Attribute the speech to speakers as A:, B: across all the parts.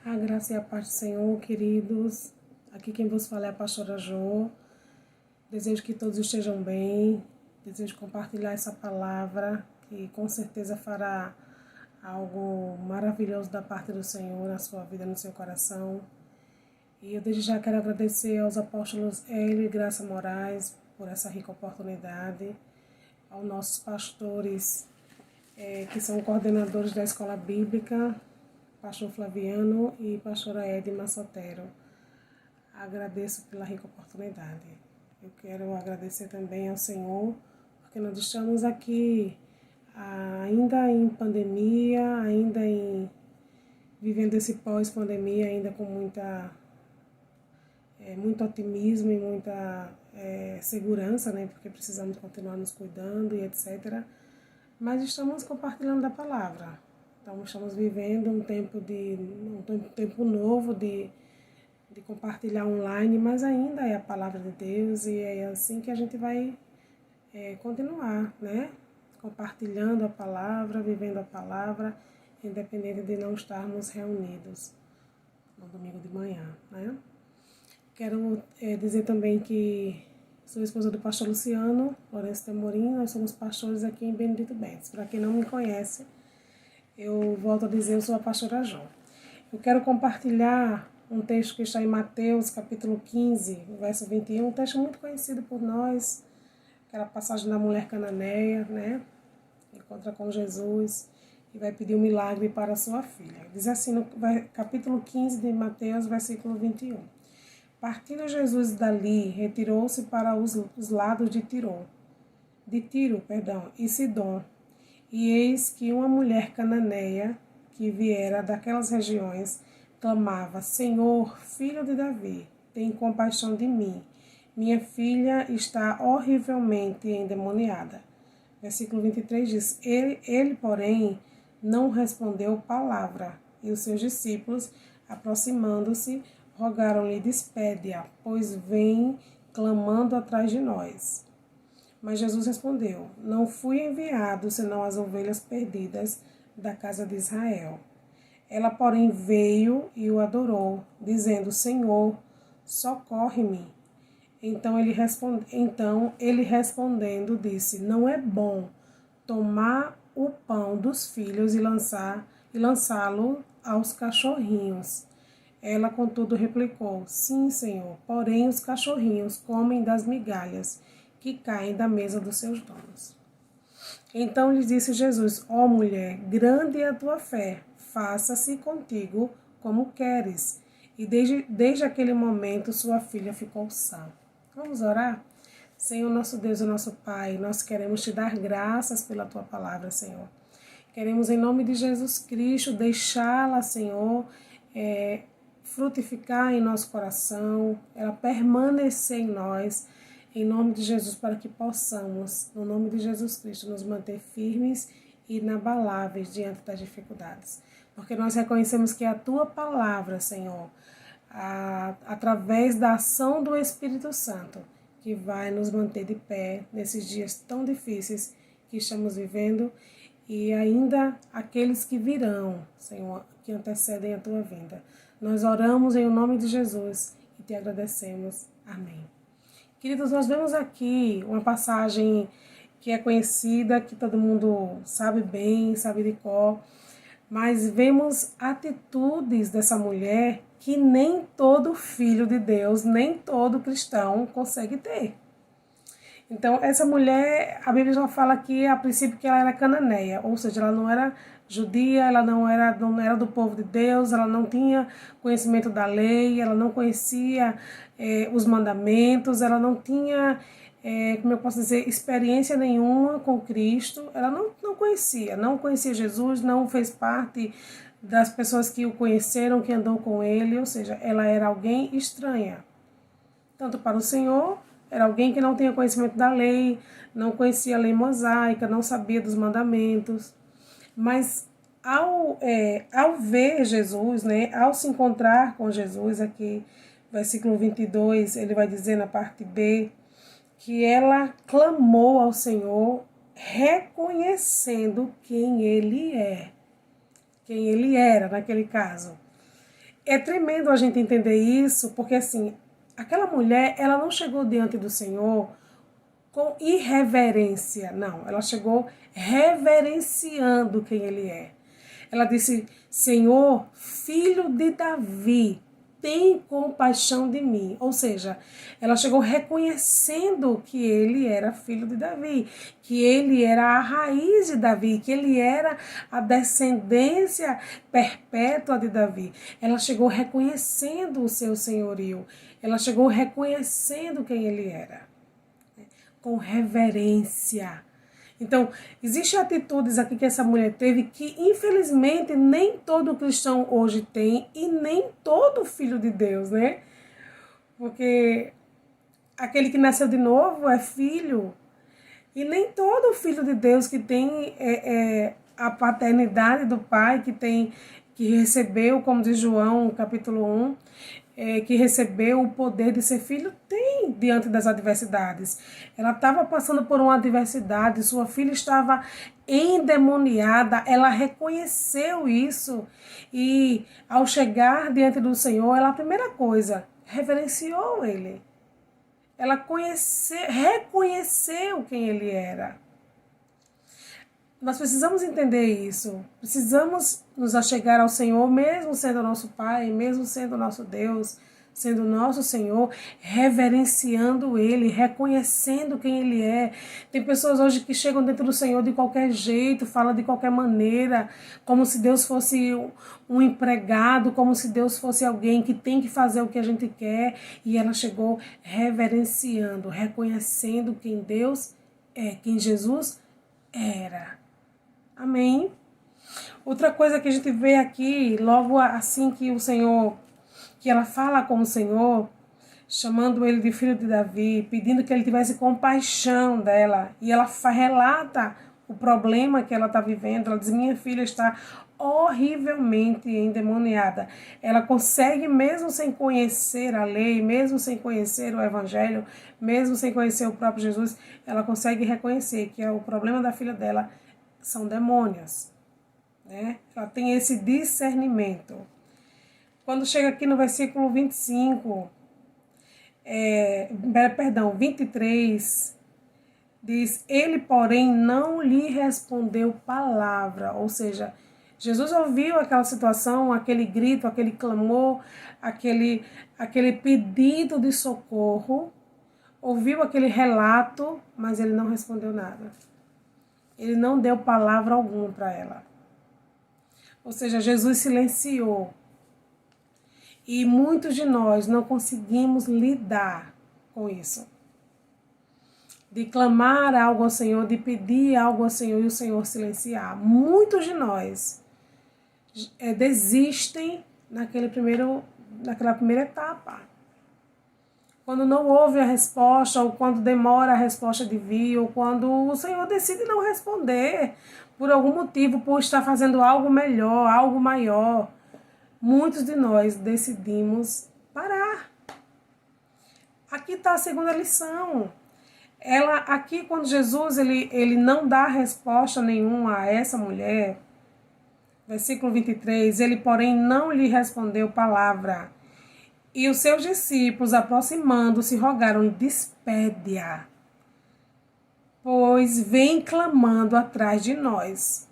A: A graça e a paz do Senhor, queridos. Aqui quem vos fala é a pastora Jo. Desejo que todos estejam bem. Desejo compartilhar essa palavra que com certeza fará algo maravilhoso da parte do Senhor na sua vida, no seu coração. E eu desde já quero agradecer aos apóstolos Hélio e Graça Moraes por essa rica oportunidade, aos nossos pastores que são coordenadores da Escola Bíblica, pastor Flaviano e pastora Edma Sotero. Agradeço pela rica oportunidade. Eu quero agradecer também ao Senhor, porque nós estamos aqui ainda em pandemia, vivendo esse pós-pandemia, ainda com muito otimismo e muita segurança, né? Porque precisamos continuar nos cuidando e etc. Mas estamos compartilhando da palavra. Então, estamos vivendo um tempo novo de compartilhar online, mas ainda é a palavra de Deus e é assim que a gente vai continuar, né? Compartilhando a palavra, vivendo a palavra, independente de não estarmos reunidos no domingo de manhã, né? Quero dizer também que sou esposa do pastor Luciano Lourenço Temorim. Nós somos pastores aqui em Benedito Bentes. Para quem não me conhece, eu volto a dizer, eu sou a pastora Jo. Eu quero compartilhar um texto que está em Mateus, capítulo 15, verso 21, um texto muito conhecido por nós, aquela passagem da mulher cananeia, né? Encontra com Jesus e vai pedir um milagre para a sua filha. Diz assim no capítulo 15 de Mateus, versículo 21. Partindo Jesus dali, retirou-se para os lados de Tiro e Sidom. E eis que uma mulher cananeia, que viera daquelas regiões, clamava: Senhor, filho de Davi, tem compaixão de mim. Minha filha está horrivelmente endemoniada. Versículo 23 diz: Ele, porém, não respondeu palavra. E os seus discípulos, aproximando-se, rogaram-lhe: despede-a, pois vem clamando atrás de nós. Mas Jesus respondeu: não fui enviado senão as ovelhas perdidas da casa de Israel. Ela, porém, veio e o adorou, dizendo: Senhor, socorre-me. Então ele respondendo disse: não é bom tomar o pão dos filhos e lançá-lo aos cachorrinhos. Ela, contudo, replicou: sim, Senhor, porém os cachorrinhos comem das migalhas que caem da mesa dos seus donos. Então lhe disse Jesus: ó mulher, grande é a tua fé, faça-se contigo como queres. E desde aquele momento sua filha ficou sã. Vamos orar? Senhor, nosso Deus e nosso Pai, nós queremos te dar graças pela tua palavra, Senhor. Queremos, em nome de Jesus Cristo, deixá-la, Senhor, frutificar em nosso coração, ela permanecer em nós, em nome de Jesus, para que possamos, no nome de Jesus Cristo, nos manter firmes e inabaláveis diante das dificuldades. Porque nós reconhecemos que é a tua palavra, Senhor, através da ação do Espírito Santo, que vai nos manter de pé nesses dias tão difíceis que estamos vivendo e ainda aqueles que virão, Senhor, que antecedem a tua vinda. Nós oramos em nome de Jesus e te agradecemos. Amém. Queridos, nós vemos aqui uma passagem que é conhecida, que todo mundo sabe bem, sabe de cor, mas vemos atitudes dessa mulher que nem todo filho de Deus, nem todo cristão consegue ter. Então, essa mulher, a Bíblia já fala aqui, a princípio, que ela era cananeia, ou seja, ela não era judia, ela não era do povo de Deus, ela não tinha conhecimento da lei, ela não conhecia os mandamentos, ela não tinha, como eu posso dizer, experiência nenhuma com Cristo, ela não conhecia Jesus, não fez parte das pessoas que o conheceram, que andou com ele, ou seja, ela era alguém estranha, tanto para o Senhor. Era alguém que não tinha conhecimento da lei, não conhecia a lei mosaica, não sabia dos mandamentos. Mas ao ver Jesus, né, ao se encontrar com Jesus, aqui, versículo 22, ele vai dizer na parte B, que ela clamou ao Senhor, reconhecendo quem ele é, quem ele era naquele caso. é tremendo a gente entender isso, porque assim, aquela mulher, ela não chegou diante do Senhor com irreverência, não. Ela chegou reverenciando quem Ele é. Ela disse, Senhor, filho de Davi, tem compaixão de mim. Ou seja, ela chegou reconhecendo que ele era filho de Davi, que ele era a raiz de Davi, que ele era a descendência perpétua de Davi. Ela chegou reconhecendo o seu senhorio. Ela chegou reconhecendo quem ele era, com reverência. Então, existem atitudes aqui que essa mulher teve que, infelizmente, nem todo cristão hoje tem e nem todo filho de Deus, né? Porque aquele que nasceu de novo é filho e nem todo filho de Deus que tem a paternidade do Pai, que recebeu, como diz João, capítulo 1, que recebeu o poder de ser filho, tem diante das adversidades. Ela estava passando por uma adversidade, sua filha estava endemoniada, ela reconheceu isso e ao chegar diante do Senhor, ela, a primeira coisa, reverenciou ele. Ela reconheceu quem ele era. Nós precisamos entender isso. Precisamos nos achegar ao Senhor, mesmo sendo nosso Pai, mesmo sendo nosso Deus, sendo nosso Senhor, reverenciando Ele, reconhecendo quem Ele é. Tem pessoas hoje que chegam dentro do Senhor de qualquer jeito, falam de qualquer maneira, como se Deus fosse um empregado, como se Deus fosse alguém que tem que fazer o que a gente quer. E ela chegou reverenciando, reconhecendo quem Deus é, quem Jesus era. Amém? Outra coisa que a gente vê aqui, logo assim que o Senhor, que ela fala com o Senhor, chamando ele de filho de Davi, pedindo que ele tivesse compaixão dela, e ela relata o problema que ela está vivendo. Ela diz, minha filha está horrivelmente endemoniada. Ela consegue, mesmo sem conhecer a lei, mesmo sem conhecer o Evangelho, mesmo sem conhecer o próprio Jesus, ela consegue reconhecer que o problema da filha dela são demônios, né? Ela tem esse discernimento. Quando chega aqui no versículo 23, diz, ele, porém, não lhe respondeu palavra. Ou seja, Jesus ouviu aquela situação, aquele grito, aquele clamor, aquele pedido de socorro, ouviu aquele relato, mas ele não respondeu nada. Ele não deu palavra alguma para ela. Ou seja, Jesus silenciou. E muitos de nós não conseguimos lidar com isso. De clamar algo ao Senhor, de pedir algo ao Senhor e o Senhor silenciar. Muitos de nós desistem naquela primeira etapa. Quando não houve a resposta, ou quando demora a resposta de vir, ou quando o Senhor decide não responder, por algum motivo, por estar fazendo algo melhor, algo maior, muitos de nós decidimos parar. Aqui está a segunda lição. Aqui, quando Jesus ele não dá resposta nenhuma a essa mulher, versículo 23, ele, porém, não lhe respondeu palavra. E os seus discípulos, aproximando-se, rogaram-lhe, despede-a, pois vem clamando atrás de nós.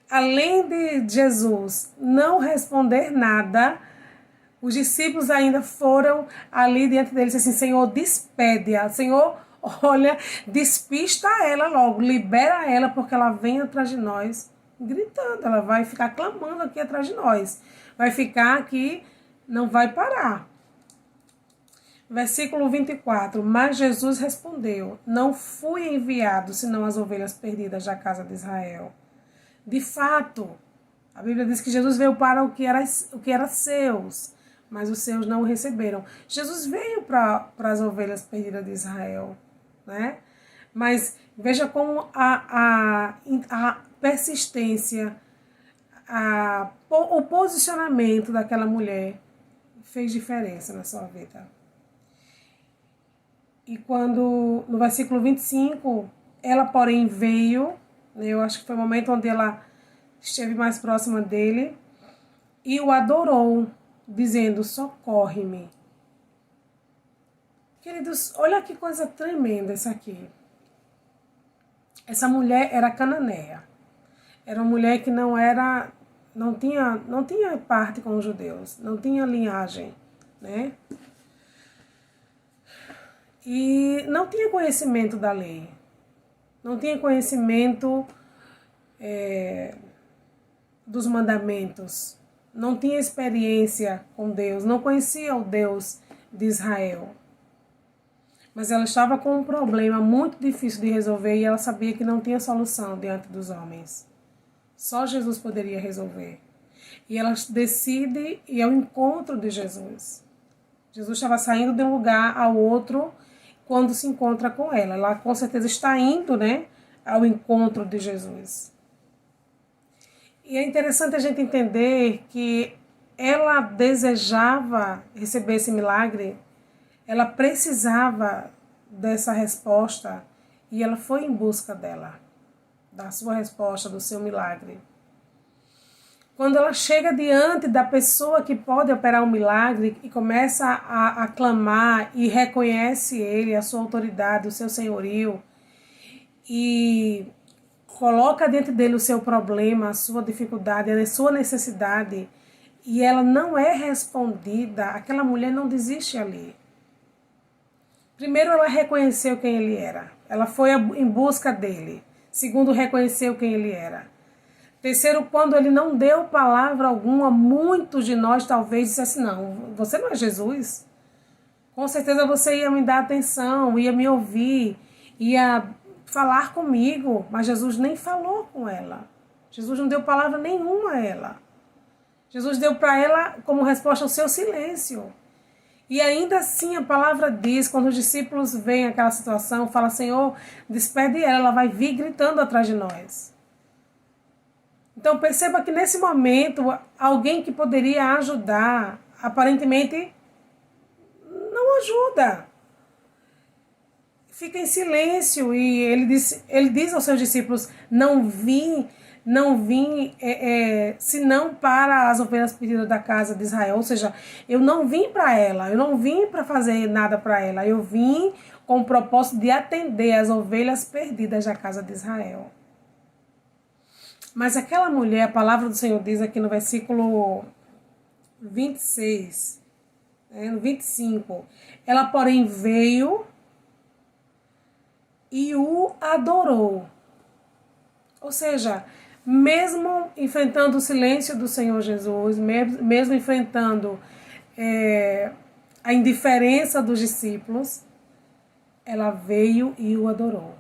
A: Além de Jesus não responder nada, os discípulos ainda foram ali diante dele e disseram assim, Senhor, despede-a. Senhor, olha, despista ela logo, libera ela, porque ela vem atrás de nós, gritando. Ela vai ficar clamando aqui atrás de nós. Vai ficar aqui, não vai parar. Versículo 24. Mas Jesus respondeu, não fui enviado, senão as ovelhas perdidas da casa de Israel. De fato, a Bíblia diz que Jesus veio para o que era seus, mas os seus não o receberam. Jesus veio para as ovelhas perdidas de Israel, né? Mas veja como a persistência, o posicionamento daquela mulher fez diferença na sua vida. E quando, no versículo 25, ela, porém, veio, eu acho que foi o momento onde ela esteve mais próxima dele, e o adorou. dizendo: socorre-me. Queridos, olha que coisa tremenda isso aqui. Essa mulher era cananeia. Era uma mulher que não tinha parte com os judeus, não tinha linhagem, né? E não tinha conhecimento da lei, não tinha conhecimento dos mandamentos, não tinha experiência com Deus, não conhecia o Deus de Israel. Mas ela estava com um problema muito difícil de resolver e ela sabia que não tinha solução diante dos homens. Só Jesus poderia resolver. E ela decide ir ao encontro de Jesus. Jesus estava saindo de um lugar ao outro quando se encontra com ela. Ela com certeza está indo, né, ao encontro de Jesus. E é interessante a gente entender que ela desejava receber esse milagre, ela precisava dessa resposta e ela foi em busca dela, da sua resposta, do seu milagre. Quando ela chega diante da pessoa que pode operar um milagre e começa a clamar e reconhece ele, a sua autoridade, o seu senhorio, e coloca diante dele o seu problema, a sua dificuldade, a sua necessidade, e ela não é respondida, aquela mulher não desiste ali. Primeiro, ela reconheceu quem ele era. Ela foi em busca dele. Segundo, reconheceu quem ele era. Terceiro, quando ele não deu palavra alguma, muitos de nós talvez dissessem: não, você não é Jesus. Com certeza você ia me dar atenção, ia me ouvir, ia falar comigo. Mas Jesus nem falou com ela. Jesus não deu palavra nenhuma a ela. Jesus deu para ela como resposta o seu silêncio. E ainda assim a palavra diz, quando os discípulos veem aquela situação, fala: Senhor, despede ela vai vir gritando atrás de nós. Então perceba que nesse momento, alguém que poderia ajudar, aparentemente não ajuda. Fica em silêncio e ele diz aos seus discípulos: não vim senão para as ovelhas perdidas da casa de Israel. Ou seja, eu não vim para ela, eu não vim para fazer nada para ela, eu vim com o propósito de atender as ovelhas perdidas da casa de Israel. Mas aquela mulher, a palavra do Senhor diz aqui no versículo 26, no 25, ela porém veio e o adorou. Ou seja, mesmo enfrentando o silêncio do Senhor Jesus, mesmo enfrentando a indiferença dos discípulos, ela veio e o adorou.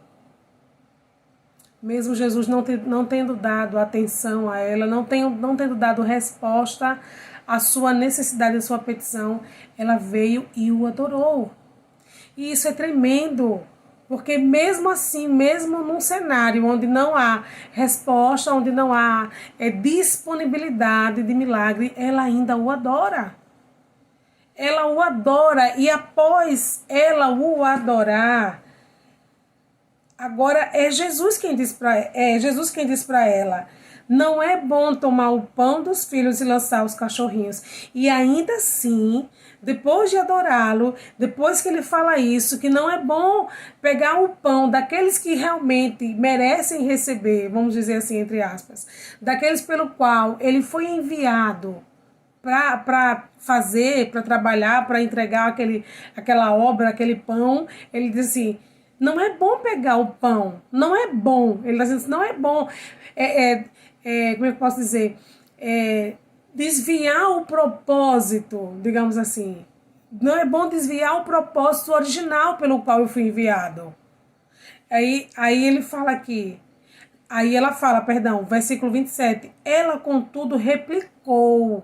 A: Mesmo Jesus não tendo dado atenção a ela, não tendo dado resposta à sua necessidade, à sua petição, ela veio e o adorou. E isso é tremendo. Porque mesmo assim, mesmo num cenário onde não há resposta, onde não há disponibilidade de milagre, ela ainda o adora. Ela o adora e após ela o adorar, agora é Jesus quem diz para ela: não é bom tomar o pão dos filhos e lançar os cachorrinhos. E ainda assim, depois de adorá-lo, depois que ele fala isso, que não é bom pegar o pão daqueles que realmente merecem receber, vamos dizer assim, entre aspas, daqueles pelo qual ele foi enviado para fazer, para trabalhar, para entregar aquela obra, aquele pão, ele diz assim: não é bom pegar o pão, não é bom. Ele está dizendo: não é bom, como é que eu posso dizer? Desviar o propósito, digamos assim. Não é bom desviar o propósito original pelo qual eu fui enviado. Aí ele fala aqui, versículo 27, ela contudo replicou: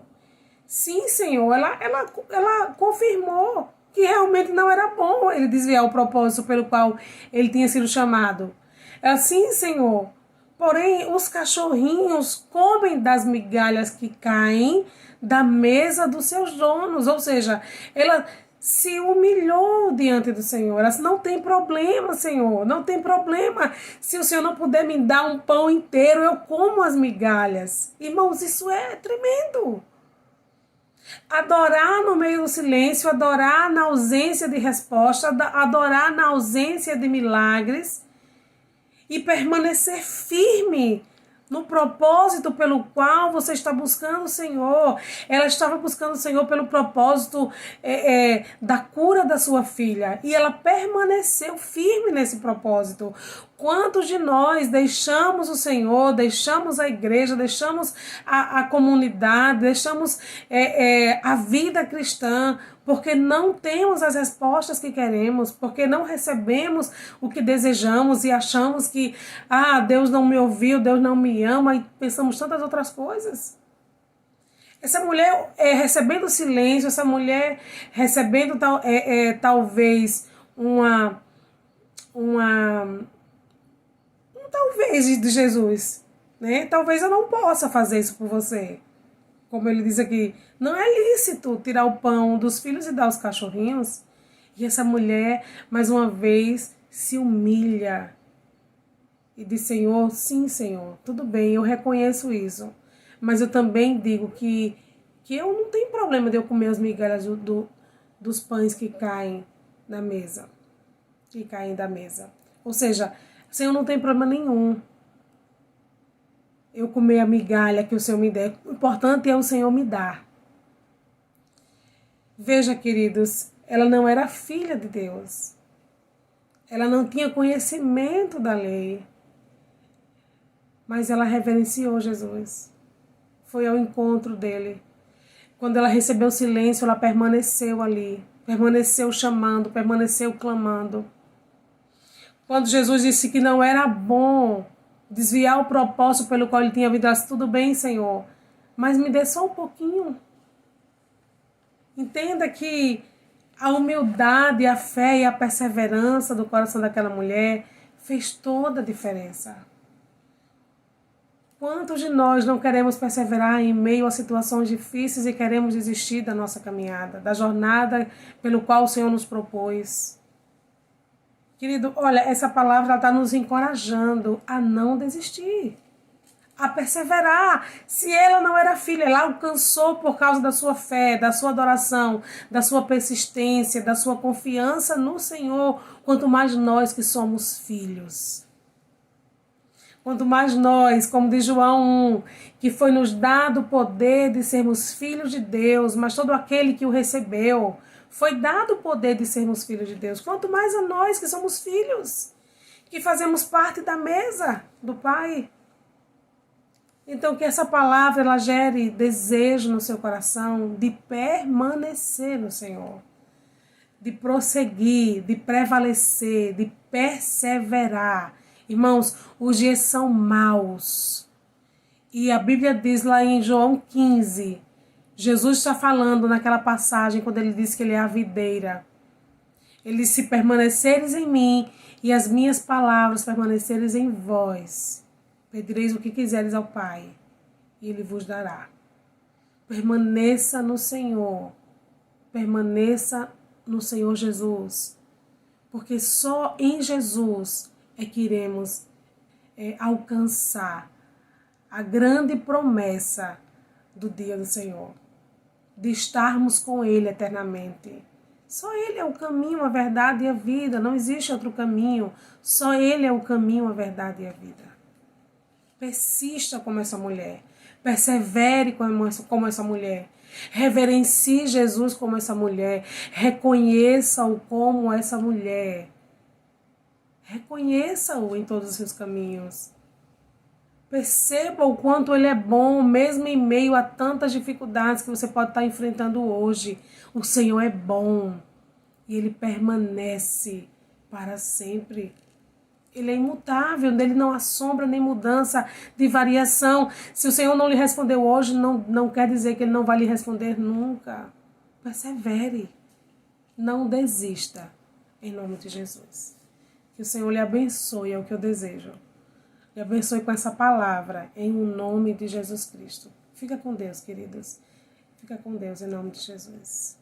A: sim, Senhor, ela confirmou que realmente não era bom ele desviar o propósito pelo qual ele tinha sido chamado. Ela: sim, Senhor, porém os cachorrinhos comem das migalhas que caem da mesa dos seus donos. Ou seja, ela se humilhou diante do Senhor. Ela disse: não tem problema, Senhor, não tem problema. Se o Senhor não puder me dar um pão inteiro, eu como as migalhas. Irmãos, isso é tremendo. Adorar no meio do silêncio, adorar na ausência de resposta, adorar na ausência de milagres e permanecer firme no propósito pelo qual você está buscando o Senhor. Ela estava buscando o Senhor pelo propósito da cura da sua filha. E ela permaneceu firme nesse propósito. Quantos de nós deixamos o Senhor, deixamos a igreja, deixamos a comunidade, deixamos a vida cristã, porque não temos as respostas que queremos, porque não recebemos o que desejamos e achamos que Deus não me ouviu, Deus não me ama, e pensamos tantas outras coisas. Essa mulher recebendo silêncio, essa mulher recebendo talvez um talvez de Jesus, né? Talvez eu não possa fazer isso por você. Como ele diz aqui, não é lícito tirar o pão dos filhos e dar aos cachorrinhos. E essa mulher, mais uma vez, se humilha e diz: Senhor, sim, Senhor, tudo bem, eu reconheço isso. Mas eu também digo que eu não tenho problema de eu comer as migalhas dos pães que caem na mesa, que caem da mesa. Ou seja, Senhor, não tem problema nenhum eu comer a migalha que o Senhor me der. O importante é o Senhor me dar. Veja, queridos, ela não era filha de Deus. Ela não tinha conhecimento da lei. Mas ela reverenciou Jesus. Foi ao encontro dele. Quando ela recebeu o silêncio, ela permaneceu ali. Permaneceu chamando, permaneceu clamando. Quando Jesus disse que não era bom desviar o propósito pelo qual ele tinha vindo, ela disse: tudo bem, Senhor, mas me dê só um pouquinho. Entenda que a humildade, a fé e a perseverança do coração daquela mulher fez toda a diferença. Quantos de nós não queremos perseverar em meio a situações difíceis e queremos desistir da nossa caminhada, da jornada pelo qual o Senhor nos propôs? Querido, olha, essa palavra está nos encorajando a não desistir, a perseverar. Se ela não era filha, ela alcançou por causa da sua fé, da sua adoração, da sua persistência, da sua confiança no Senhor, quanto mais nós que somos filhos. Quanto mais nós, como diz João 1, que foi nos dado o poder de sermos filhos de Deus, mas todo aquele que o recebeu, foi dado o poder de sermos filhos de Deus. Quanto mais a nós que somos filhos, que fazemos parte da mesa do Pai. Então que essa palavra ela gere desejo no seu coração de permanecer no Senhor, de prosseguir, de prevalecer, de perseverar. Irmãos, os dias são maus. E a Bíblia diz lá em João 15, Jesus está falando naquela passagem quando ele diz que ele é a videira. Ele diz: se permaneceres em mim e as minhas palavras permaneceres em vós, pedireis o que quiseres ao Pai e Ele vos dará. Permaneça no Senhor. Permaneça no Senhor Jesus. Porque só em Jesus é que iremos alcançar a grande promessa do dia do Senhor, de estarmos com Ele eternamente. Só Ele é o caminho, a verdade e a vida. Não existe outro caminho. Só Ele é o caminho, a verdade e a vida. Persista como essa mulher. Persevere como essa mulher. Reverencie Jesus como essa mulher. Reconheça-o como essa mulher. Reconheça-o em todos os seus caminhos. Perceba o quanto Ele é bom, mesmo em meio a tantas dificuldades que você pode estar enfrentando hoje. O Senhor é bom e Ele permanece para sempre. Ele é imutável, nele não há sombra nem mudança de variação. Se o Senhor não lhe respondeu hoje, não quer dizer que Ele não vai lhe responder nunca. Persevere, não desista, em nome de Jesus. Que o Senhor lhe abençoe, é o que eu desejo. Lhe abençoe com essa palavra, em nome de Jesus Cristo. Fica com Deus, queridos. Fica com Deus, em nome de Jesus.